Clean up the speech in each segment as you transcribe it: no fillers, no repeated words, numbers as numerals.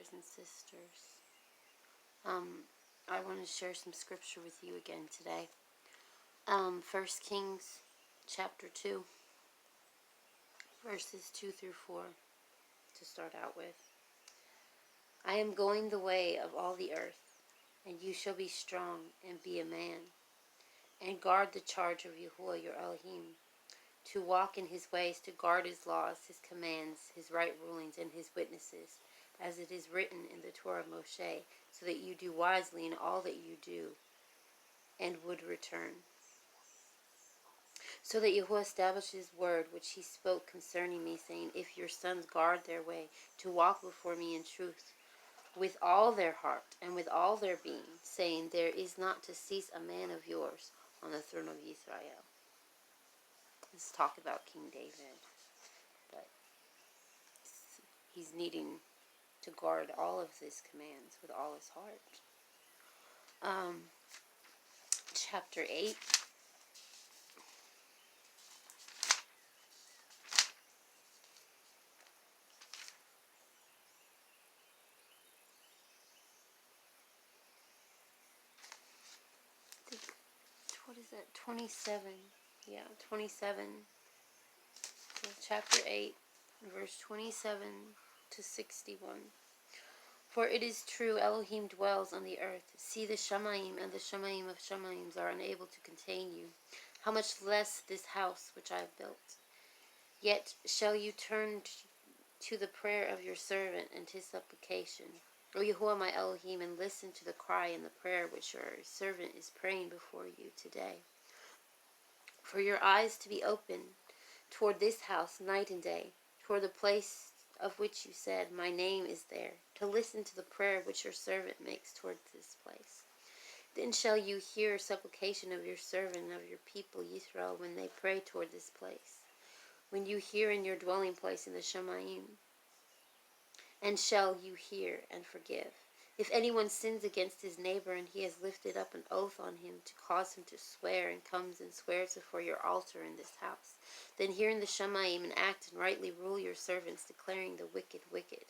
brothers and sisters. I want to share some scripture with you again today. 1 Kings chapter 2, verses 2 through 4 to start out with. I am going the way of all the earth, and you shall be strong and be a man, and guard the charge of Yahuwah your Elohim, to walk in his ways, to guard his laws, his commands, his right rulings, and his witnesses, as it is written in the Torah of Moshe, so that you do wisely in all that you do, and would return. So that Yahuwah established his word, which he spoke concerning me, saying, if your sons guard their way, to walk before me in truth, with all their heart, and with all their being, saying, there is not to cease a man of yours on the throne of Israel. Let's talk about King David, but he's needing to guard all of his commands with all his heart. Chapter 8. What is that? 27. Yeah, 27. So chapter 8, verse 27 to 61. For it is true, Elohim dwells on the earth. See, the Shamayim and the Shamayim of Shamayims are unable to contain you. How much less this house which I have built. Yet shall you turn to the prayer of your servant and his supplication, O Yahuwah my Elohim, and listen to the cry and the prayer which your servant is praying before you today. For your eyes to be open toward this house night and day, toward the place of which you said, my name is there, to listen to the prayer which your servant makes toward this place. Then shall you hear supplication of your servant and of your people Israel when they pray toward this place, when you hear in your dwelling place in the Shamayim, and shall you hear and forgive. If anyone sins against his neighbor, and he has lifted up an oath on him to cause him to swear, and comes and swears before your altar in this house, then hear in the Shamayim and act and rightly rule your servants, declaring the wicked wicked,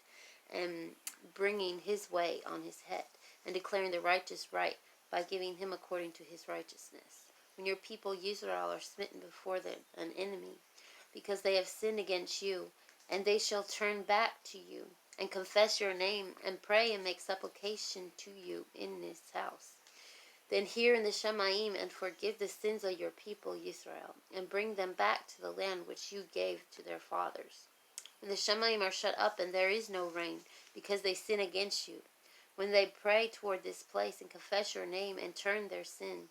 and bringing his way on his head, and declaring the righteous right by giving him according to his righteousness. When your people Israel are smitten before an enemy, because they have sinned against you, and they shall turn back to you, and confess your name, and pray and make supplication to you in this house. Then hear in the Shamayim, and forgive the sins of your people Israel, and bring them back to the land which you gave to their fathers. When the Shamayim are shut up, and there is no rain, because they sin against you, when they pray toward this place, and confess your name, and turn their sin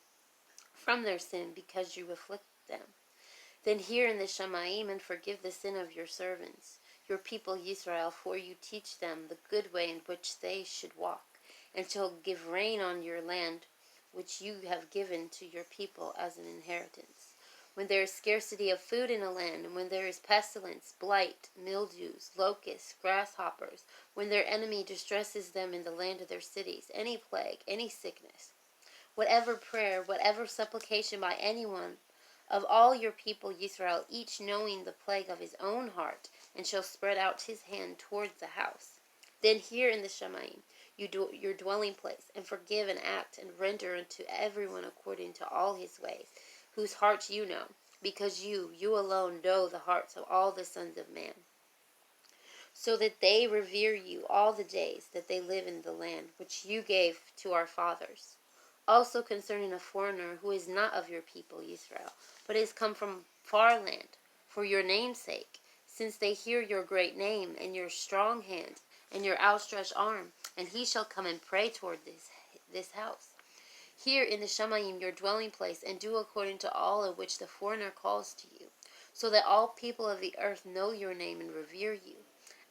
from their sin, because you afflict them, then hear in the Shamayim, and forgive the sin of your servants, your people Israel, for you teach them the good way in which they should walk, and shall give rain on your land, which you have given to your people as an inheritance. When there is scarcity of food in a land, and when there is pestilence, blight, mildews, locusts, grasshoppers, when their enemy distresses them in the land of their cities, any plague, any sickness, whatever prayer, whatever supplication by anyone of all your people Israel, each knowing the plague of his own heart, and shall spread out his hand towards the house. Then hear in the Shamayim, your dwelling place, and forgive and act, and render unto everyone according to all his ways, whose hearts you know, because you alone know the hearts of all the sons of man, so that they revere you all the days that they live in the land which you gave to our fathers. Also concerning a foreigner who is not of your people Israel, but is come from far land, for your name's sake, since they hear your great name, and your strong hand, and your outstretched arm, and he shall come and pray toward this house. Hear in the Shamayim your dwelling place, and do according to all of which the foreigner calls to you, so that all people of the earth know your name and revere you,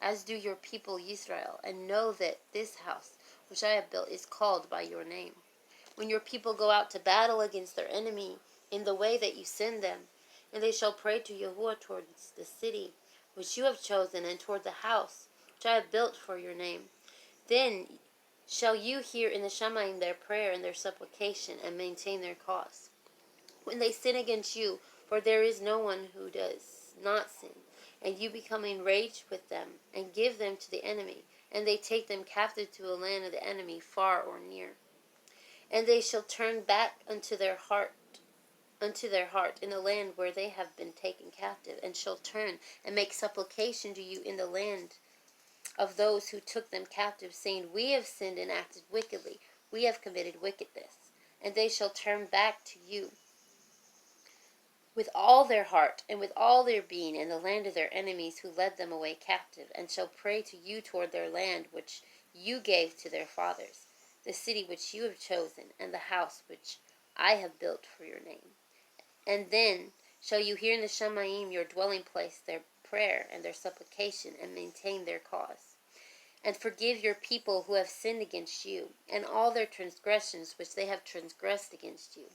as do your people Israel, and know that this house which I have built is called by your name. When your people go out to battle against their enemy in the way that you send them, and they shall pray to Yahuwah towards the city which you have chosen, and toward the house which I have built for your name, then shall you hear in the Shamayim their prayer and their supplication, and maintain their cause. When they sin against you, for there is no one who does not sin, and you become enraged with them, and give them to the enemy, and they take them captive to a land of the enemy, far or near. And they shall turn back unto their heart in the land where they have been taken captive, and shall turn and make supplication to you in the land of those who took them captive, saying, We have sinned and acted wickedly, we have committed wickedness. And they shall turn back to you with all their heart and with all their being in the land of their enemies who led them away captive, and shall pray to you toward their land which you gave to their fathers, the city which you have chosen, and the house which I have built for your name. And then shall you hear in the Shemaim, your dwelling place, their prayer and their supplication, and maintain their cause. And forgive your people who have sinned against you, and all their transgressions which they have transgressed against you.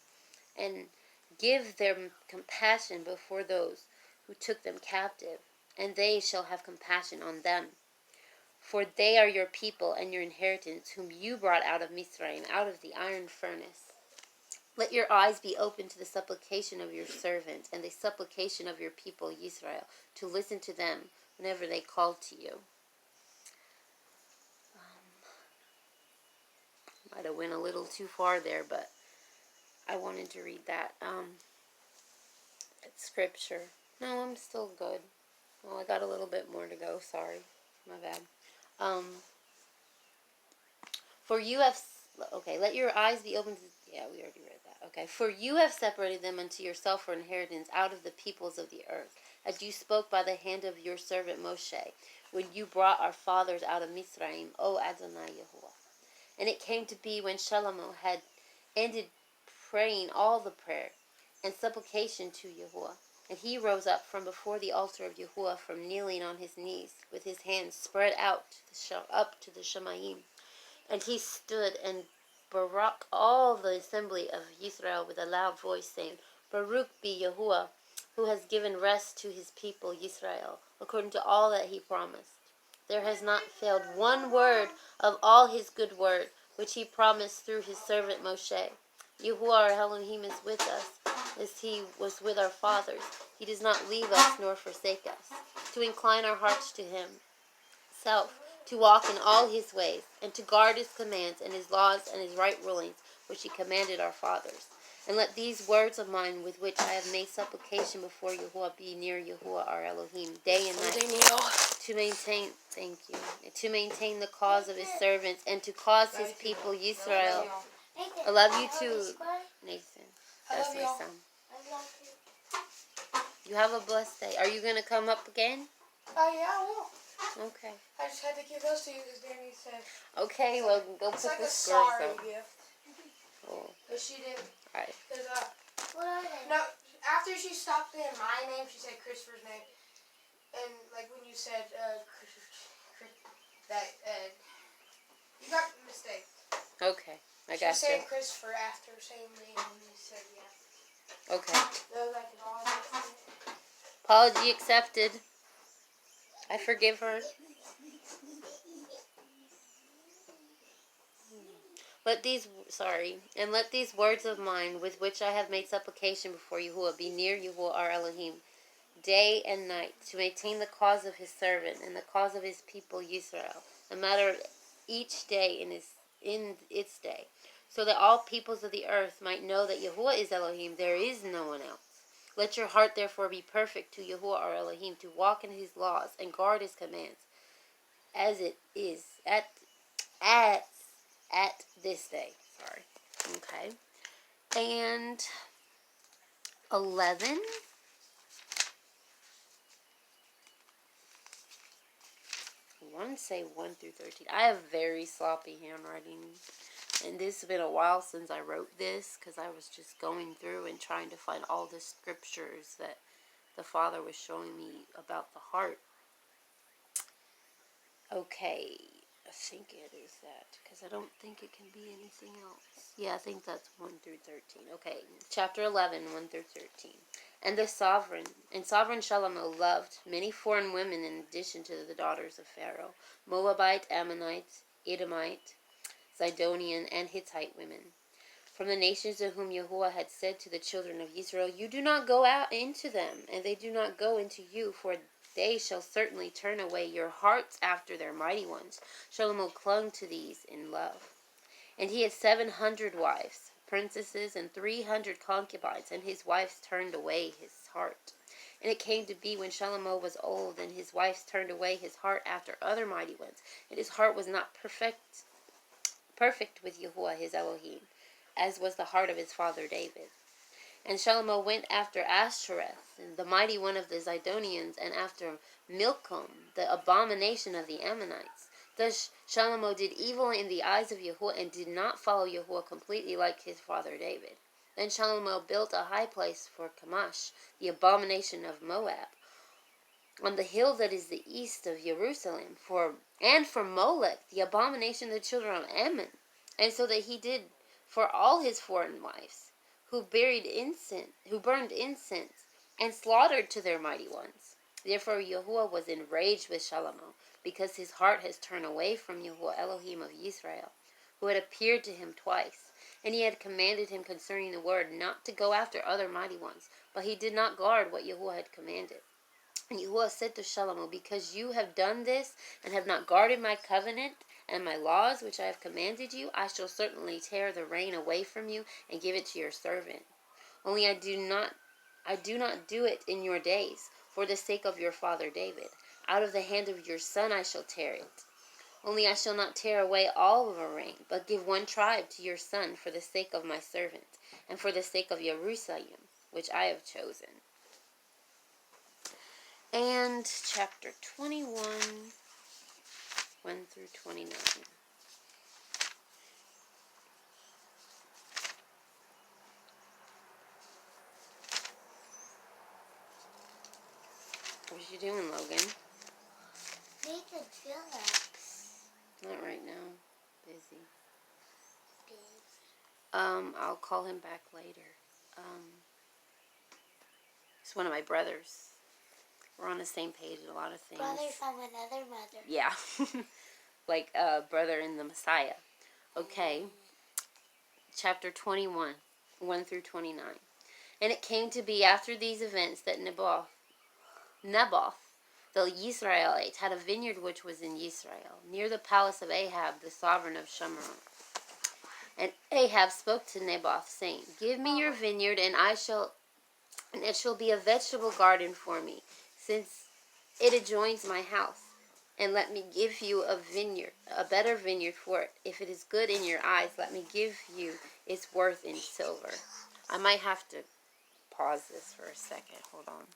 And give them compassion before those who took them captive, and they shall have compassion on them. For they are your people and your inheritance, whom you brought out of Mizraim, out of the iron furnace. Let your eyes be open to the supplication of your servant, and the supplication of your people Israel, to listen to them whenever they call to you. Might have went a little too far there, but I wanted to read that. It's scripture. No, I'm still good. Oh, I got a little bit more to go. Sorry, my bad. For you have, okay, let your eyes be open to, yeah, we already read that. Okay, for you have separated them unto yourself for inheritance out of the peoples of the earth, as you spoke by the hand of your servant Moshe, when you brought our fathers out of Mizraim, O Adonai Yahuwah. And it came to be when Shalomo had ended praying all the prayer and supplication to Yahuwah, and he rose up from before the altar of Yahuwah, from kneeling on his knees, with his hands spread out up to the Shemaim. And he stood and Barak all the assembly of Israel with a loud voice, saying, Baruch be Yahuwah, who has given rest to his people Israel, according to all that he promised. There has not failed one word of all his good word, which he promised through his servant Moshe. Yahuwah our Elohim is with us, as he was with our fathers. He does not leave us nor forsake us, to incline our hearts to himself, to walk in all his ways, and to guard his commands and his laws and his right rulings, which he commanded our fathers. And let these words of mine, with which I have made supplication before Yahuwah, be near Yahuwah our Elohim, day and night, to maintain, thank you, to maintain the cause of his servants, and to cause his people Yisrael. I love you too, Nathan. That's my son. You have a blessed day. Are you going to come up again? Yeah, I will. Okay. I just had to give those to you because Danny said. Okay, well, go put the scrolls up. It's like a sorry gift. Oh. But she didn't. Alright. What are they? No, after she stopped saying my name, she said Christopher's name. And, like, when you said, you got a mistake. Okay, I got you. She was saying Christopher after saying me, and you said yeah. Okay. No, like, all Apology accepted. I forgive her. Let these words of mine, with which I have made supplication before Yahuwah, be near Yahuwah our Elohim, day and night, to maintain the cause of his servant and the cause of his people Yisrael, a matter of each day in its day, so that all peoples of the earth might know that Yahuwah is Elohim, there is no one else. Let your heart therefore be perfect to Yahuwah our Elohim, to walk in his laws and guard his commands, as it is at this day. Sorry. Okay. And 11. I want to say 1 through 13. I have very sloppy handwriting. And this has been a while since I wrote this, because I was just going through and trying to find all the scriptures that the Father was showing me about the heart. Okay, I think it is that, because I don't think it can be anything else. Yeah, I think that's 1 through 13. Okay, chapter 11, 1 through 13. And sovereign Shalomo loved many foreign women in addition to the daughters of Pharaoh, Moabite, Ammonite, Edomite, Zidonian, and Hittite women, from the nations to whom Yahuwah had said to the children of Israel, You do not go out into them, and they do not go into you, for they shall certainly turn away your hearts after their mighty ones. Shlomo clung to these in love. And he had 700 wives, princesses, and 300 concubines, and his wives turned away his heart. And it came to be when Shlomo was old, and his wives turned away his heart after other mighty ones, and his heart was not perfect with Yahuwah his Elohim, as was the heart of his father David. And Shlomo went after Ashtoreth, the mighty one of the Zidonians, and after Milcom, the abomination of the Ammonites. Thus Shlomo did evil in the eyes of Yahuwah, and did not follow Yahuwah completely like his father David. Then Shlomo built a high place for Chemosh, the abomination of Moab, on the hill that is the east of Jerusalem, for Molech, the abomination of the children of Ammon. And so that he did for all his foreign wives, who burned incense, and slaughtered to their mighty ones. Therefore Yahuwah was enraged with Shlomo, because his heart has turned away from Yahuwah Elohim of Israel, who had appeared to him twice. And he had commanded him concerning the word not to go after other mighty ones, but he did not guard what Yahuwah had commanded. And Yahuwah said to Shlomo, because you have done this, and have not guarded my covenant, and my laws which I have commanded you, I shall certainly tear the rain away from you, and give it to your servant. Only I do not do it in your days, for the sake of your father David. Out of the hand of your son I shall tear it. Only I shall not tear away all of the rain, but give one tribe to your son for the sake of my servant, and for the sake of Jerusalem, which I have chosen. And chapter 21, 1 through 29. What you doing, Logan? Making Phillips. Not right now. Busy. I'll call him back later. It's one of my brothers. We're on the same page in a lot of things. Brother from another mother. Yeah. Like a brother in the Messiah. Okay. Chapter 21, 1 through 29. And it came to be after these events that Naboth, the Yisraelite, had a vineyard which was in Israel, near the palace of Ahab, the sovereign of Shomron. And Ahab spoke to Naboth, saying, give me your vineyard, and it shall be a vegetable garden for me, since it adjoins my house. And let me give you a better vineyard for it. If it is good in your eyes, let me give you its worth in silver. I might have to pause this for a second. Hold on.